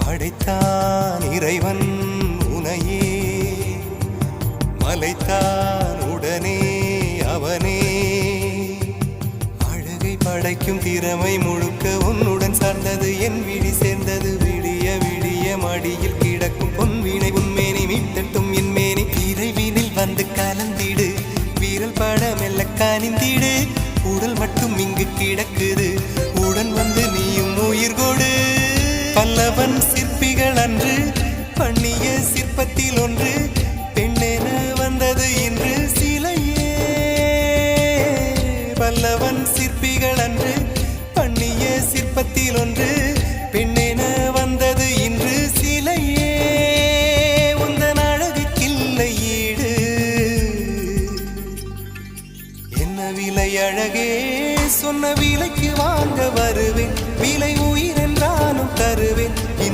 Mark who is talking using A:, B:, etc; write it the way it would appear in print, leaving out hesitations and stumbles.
A: படைத்தான் இறைவன் உனையே, மலைத்தான் உடனே அவனே. அழகை படைக்கும் திறமை முழுக்க உன்னுடன் சார்ந்தது, என் விழி சேர்ந்தது. விடிய விடிய மடியில் கிடக்கும் பொன்வினை உன்மேனி மீட்டட்டும் என் மேனி. இறைவினில் வந்து கலந்திடு, வீரல் பட மெல்ல காணிந்திடு. உடல் மட்டும் இங்கு கிடக்குது, உடன் வந்து நீயும் உயிர் கொடு. பல்லவன் சிற்பிகள் அன்று பண்ணிய சிற்பத்தில் ஒன்று, பெண்ணென வந்தது இன்று சிலையே. பல்லவன் சிற்பிகள் அன்று பண்ணிய சிற்பத்தில் ஒன்று,